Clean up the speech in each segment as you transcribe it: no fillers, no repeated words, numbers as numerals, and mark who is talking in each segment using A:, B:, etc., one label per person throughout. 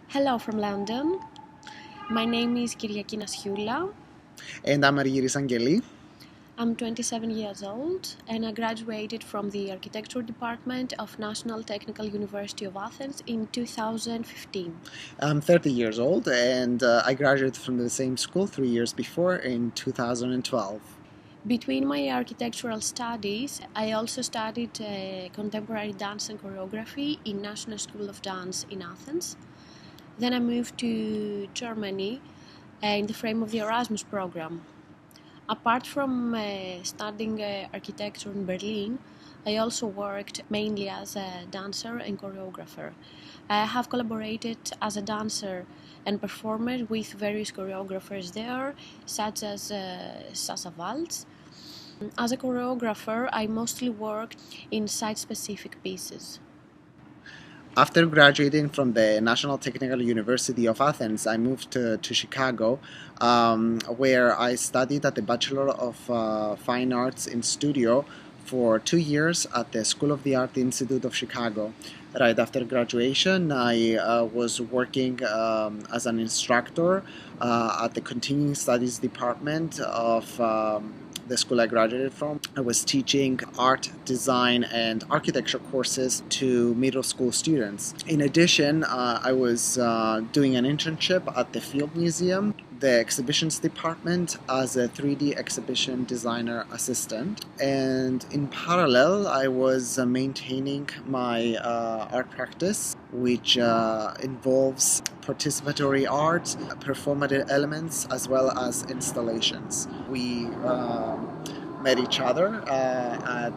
A: Hello from London. My name is Kyrιακή Nasiula.
B: And I'm Argyris Αγγελή.
A: I'm 27 years old and I graduated from the Architecture Department of National Technical University of Athens in 2015.
B: I'm 30 years old and I graduated from the same school 3 years before in 2012.
A: Between my architectural studies, I also studied contemporary dance and choreography in National School of Dance in Athens. Then I moved to Germany in the frame of the Erasmus program. Apart from studying architecture in Berlin, I also worked mainly as a dancer and choreographer. I have collaborated as a dancer and performer with various choreographers there, such as Sasa Waltz. As a choreographer, I mostly worked in site-specific pieces.
B: After graduating from the National Technical University of Athens, I moved to Chicago, where I studied at the Bachelor of Fine Arts in Studio for 2 years at the School of the Art Institute of Chicago. Right after graduation, I was working as an instructor at the Continuing Studies Department of the school I graduated from. I was teaching art, design, and architecture courses to middle school students. In addition, I was doing an internship at the Field Museum, the exhibitions department, as a 3D exhibition designer assistant. And in parallel, I was maintaining my art practice, which involves participatory art, performative elements, as well as installations. We met each other at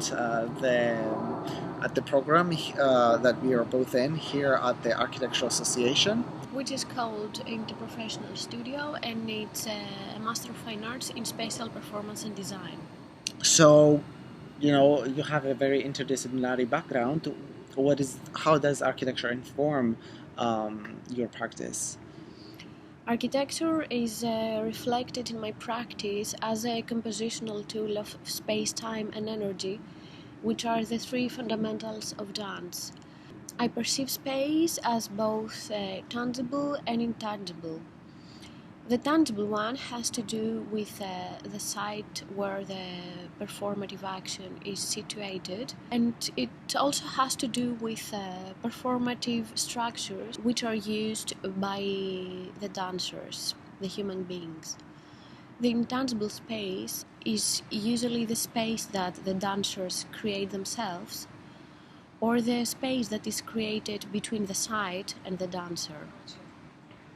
B: the program that we are both in here at the Architectural Association,
A: which is called Interprofessional Studio, and it's a Master of Fine Arts in Spatial Performance and Design.
B: So, you have a very interdisciplinary background. How does architecture inform your practice?
A: Architecture is reflected in my practice as a compositional tool of space, time, and energy, which are the three fundamentals of dance. I perceive space as both tangible and intangible. The tangible one has to do with the site where the performative action is situated, and it also has to do with performative structures which are used by the dancers, the human beings. The intangible space is usually the space that the dancers create themselves, or the space that is created between the site and the dancer.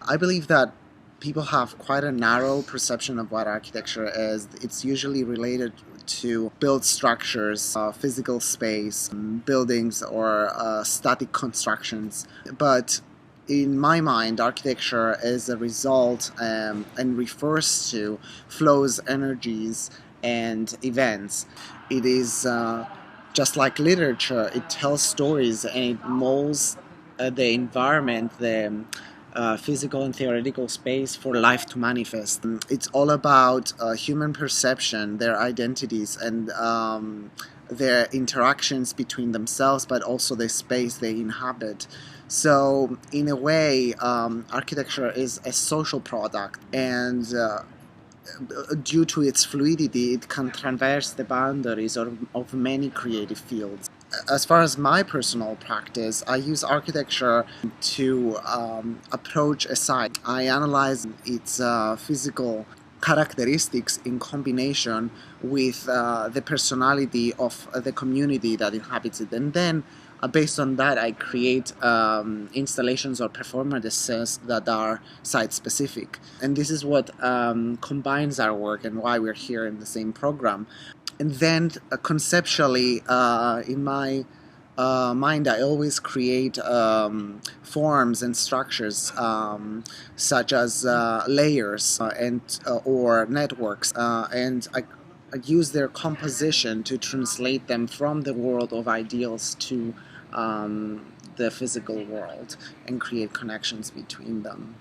B: I believe that people have quite a narrow perception of what architecture is. It's usually related to built structures, physical space, buildings, or static constructions. But in my mind, architecture is a result and refers to flows, energies, and events. It is just like literature. It tells stories and it molds the environment, the physical and theoretical space for life to manifest. It's all about human perception, their identities, and their interactions between themselves, but also the space they inhabit. So, in a way, architecture is a social product, and due to its fluidity, it can traverse the boundaries of many creative fields. As far as my personal practice, I use architecture to approach a site. I analyze its physical characteristics in combination with the personality of the community that inhabits it, and then based on that, I create installations or performances that are site-specific. And this is what combines our work and why we're here in the same program. And then conceptually, in my mind, I always create forms and structures such as layers or networks, and I use their composition to translate them from the world of ideals to the physical world and create connections between them.